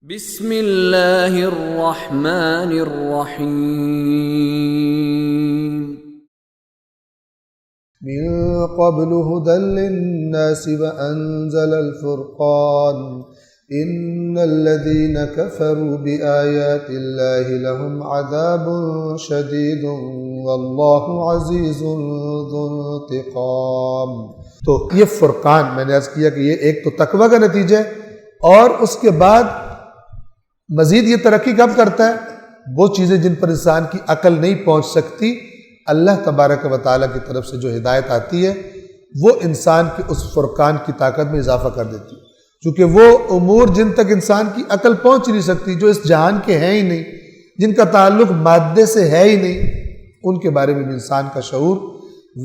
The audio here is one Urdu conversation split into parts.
بسم اللہ الرحمن الرحیم من قبل هدى للناس وأنزل الفرقان إن الذين كفروا بآيات الله لهم عذاب شديد والله عزيز ذو انتقام۔ تو یہ فرقان میں نے عرض کیا کہ یہ ایک تو تقوی کا نتیجہ ہے، اور اس کے بعد مزید یہ ترقی کب کرتا ہے؟ وہ چیزیں جن پر انسان کی عقل نہیں پہنچ سکتی، اللہ تبارک و تعالیٰ کی طرف سے جو ہدایت آتی ہے وہ انسان کے اس فرقان کی طاقت میں اضافہ کر دیتی ہے، چونکہ وہ امور جن تک انسان کی عقل پہنچ نہیں سکتی، جو اس جہان کے ہیں ہی نہیں، جن کا تعلق مادے سے ہے ہی نہیں، ان کے بارے میں بھی انسان کا شعور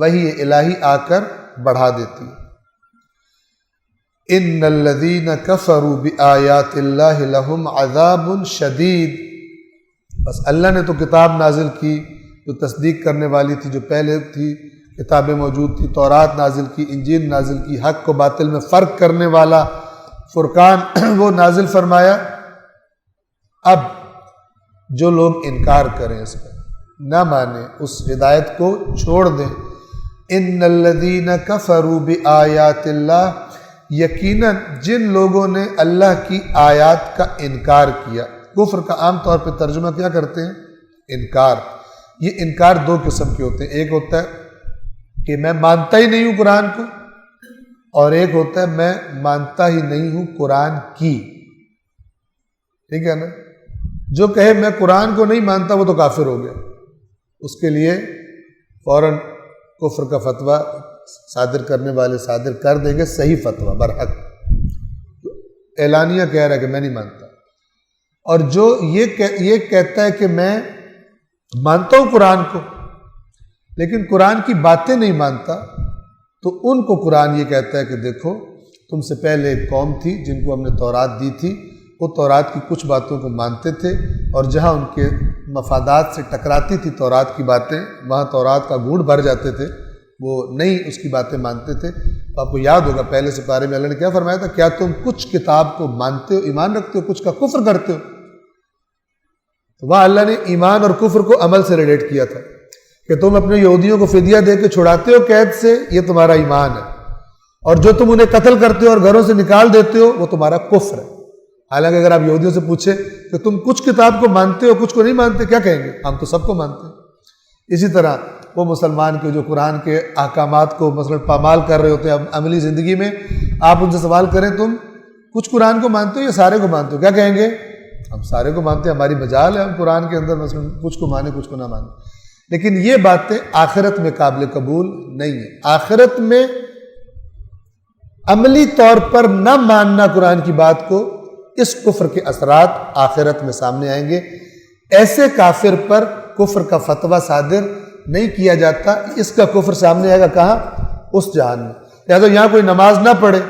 وحی الہی آ کر بڑھا دیتی ہے۔ ان الذین کفروا بآیات اللہ لہم عذاب شدید، بس اللہ نے تو کتاب نازل کی جو تصدیق کرنے والی تھی، جو پہلے تھی کتابیں موجود تھی، تورات نازل کی، انجیل نازل کی، حق و باطل میں فرق کرنے والا فرقان وہ نازل فرمایا۔ اب جو لوگ انکار کریں، اس کا نہ مانیں، اس ہدایت کو چھوڑ دیں، ان الذین کفروا بآیات اللہ، یقیناً جن لوگوں نے اللہ کی آیات کا انکار کیا۔ کفر کا عام طور پہ ترجمہ کیا کرتے ہیں؟ انکار۔ یہ انکار دو قسم کے ہوتے ہیں، ایک ہوتا ہے کہ میں مانتا ہی نہیں ہوں قرآن کو، اور ایک ہوتا ہے میں مانتا ہی نہیں ہوں قرآن کی۔ ٹھیک ہے نا؟ جو کہے میں قرآن کو نہیں مانتا وہ تو کافر ہو گیا، اس کے لیے فوراً کفر کا فتویٰ صادر کرنے والے صادر کر دیں گے، صحیح فتویٰ برحق، اعلانیہ کہہ رہا ہے کہ میں نہیں مانتا۔ اور جو یہ کہتا ہے کہ میں مانتا ہوں قرآن کو لیکن قرآن کی باتیں نہیں مانتا، تو ان کو قرآن یہ کہتا ہے کہ دیکھو تم سے پہلے ایک قوم تھی جن کو ہم نے تورات دی تھی، وہ تورات کی کچھ باتوں کو مانتے تھے، اور جہاں ان کے مفادات سے ٹکراتی تھی تورات کی باتیں، وہاں تورات کا گھوڑ بھر جاتے تھے، وہ نہیں اس کی باتیں مانتے تھے۔ آپ کو یاد ہوگا پہلے سے پارے میں اللہ نے کیا فرمایا تھا؟ کیا تم کچھ کتاب کو مانتے ہو، ایمان رکھتے ہو، کچھ کا کفر کرتے ہو؟ تو وہاں اللہ نے ایمان اور کفر کو عمل سے ریلیٹ کیا تھا کہ تم اپنے یہودیوں کو فدیہ دے کے چھڑاتے ہو قید سے، یہ تمہارا ایمان ہے، اور جو تم انہیں قتل کرتے ہو اور گھروں سے نکال دیتے ہو وہ تمہارا کفر ہے۔ حالانکہ اگر آپ یہودیوں سے پوچھیں کہ تم کچھ کتاب کو مانتے ہو کچھ کو نہیں مانتے، کیا کہیں گے؟ ہم تو سب کو مانتے ہیں۔ اسی طرح وہ مسلمان کے جو قرآن کے احکامات کو مثلا پامال کر رہے ہوتے ہیں عملی زندگی میں، آپ ان سے سوال کریں تم کچھ قرآن کو مانتے ہو یا سارے کو مانتے ہو، کیا کہیں گے؟ ہم سارے کو مانتے ہیں، ہماری مجال ہے ہم قرآن کے اندر مثلا کچھ کو مانیں کچھ کو نہ مانیں۔ لیکن یہ باتیں آخرت میں قابل قبول نہیں ہیں۔ آخرت میں عملی طور پر نہ ماننا قرآن کی بات کو، اس کفر کے اثرات آخرت میں سامنے آئیں گے۔ ایسے کافر پر کفر کا فتویٰ صادر نہیں کیا جاتا، اس کا کفر سامنے آئے گا کہاں؟ اس جہان میں۔ لہٰذا یہاں کوئی نماز نہ پڑھے،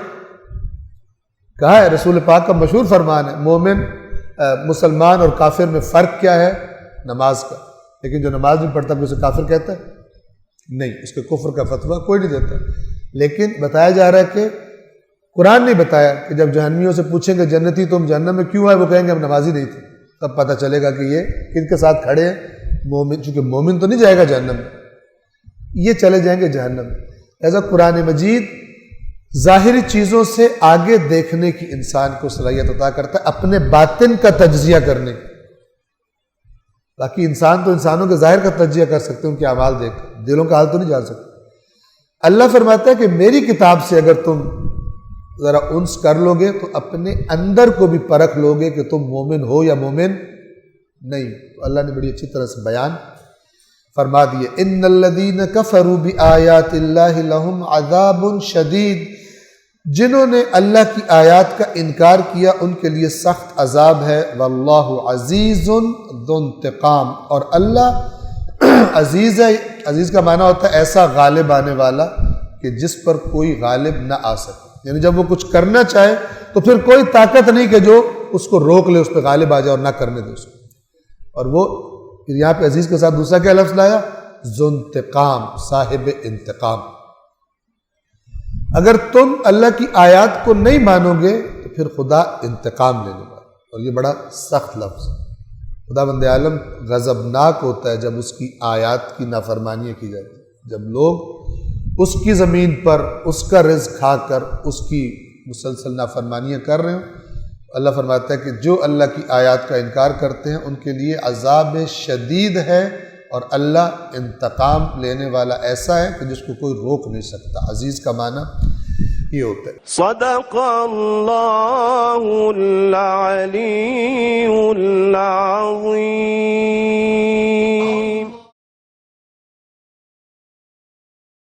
کہا ہے رسول پاک کا مشہور فرمان ہے، مومن مسلمان اور کافر میں فرق کیا ہے؟ نماز کا۔ لیکن جو نماز نہیں پڑھتا کوئی اسے کافر کہتا ہے؟ نہیں، اس کے کفر کا فتویٰ کوئی نہیں دیتا۔ لیکن بتایا جا رہا ہے کہ قرآن نے بتایا کہ جب جہنمیوں سے پوچھیں گے جنتی تم جہنم میں کیوں آئے، وہ کہیں گے ہم نمازی نہیں تھے، تب پتہ چلے گا کہ یہ کن کے ساتھ کھڑے ہیں؟ مومن، چونکہ مومن تو نہیں جائے گا جہنم میں، یہ چلے جائیں گے جہنم میں۔ لہذا قرآن مجید ظاہری چیزوں سے آگے دیکھنے کی انسان کو صلاحیت عطا کرتا ہے، اپنے باطن کا تجزیہ کرنے کی۔ باقی انسان تو انسانوں کے ظاہر کا تجزیہ کر سکتے ہیں، ان کے اعمال دیکھ، دلوں کا حال تو نہیں جان سکتے۔ اللہ فرماتا ہے کہ میری کتاب سے اگر تم ذرا انس کر لو گے تو اپنے اندر کو بھی پرکھ لو گے کہ تم مومن ہو یا مومن نہیں۔ تو اللہ نے بڑی اچھی طرح سے بیان فرما دیے، ان الذین کفروا بآیات اللہ لہم عذاب شدید، جنہوں نے اللہ کی آیات کا انکار کیا ان کے لیے سخت عذاب ہے، واللہ عزیز ذو انتقام، اور اللہ عزیز ہے۔ عزیز کا معنی ہوتا ہے ایسا غالب آنے والا کہ جس پر کوئی غالب نہ آ سکے، یعنی جب وہ کچھ کرنا چاہے تو پھر کوئی طاقت نہیں کہ جو اس کو روک لے، اس پہ غالب آ جائے اور نہ کرنے دے اس کو۔ اور وہ یہاں پہ عزیز کے ساتھ دوسرا کیا لفظ لایا؟ ذو انتقام، صاحب انتقام۔ اگر تم اللہ کی آیات کو نہیں مانو گے تو پھر خدا انتقام لینے والا۔ اور یہ بڑا سخت لفظ، خداوند عالم غضبناک ہوتا ہے جب اس کی آیات کی نافرمانیاں کی جاتی ہے، جب لوگ اس کی زمین پر اس کا رزق کھا کر اس کی مسلسل نافرمانیاں کر رہے ہیں۔ اللہ فرماتا ہے کہ جو اللہ کی آیات کا انکار کرتے ہیں ان کے لیے عذاب شدید ہے، اور اللہ انتقام لینے والا ایسا ہے کہ جس کو کوئی روک نہیں سکتا۔ عزیز کا معنی یہ ہوتا ہے۔ صدق اللہ العلی العظیم۔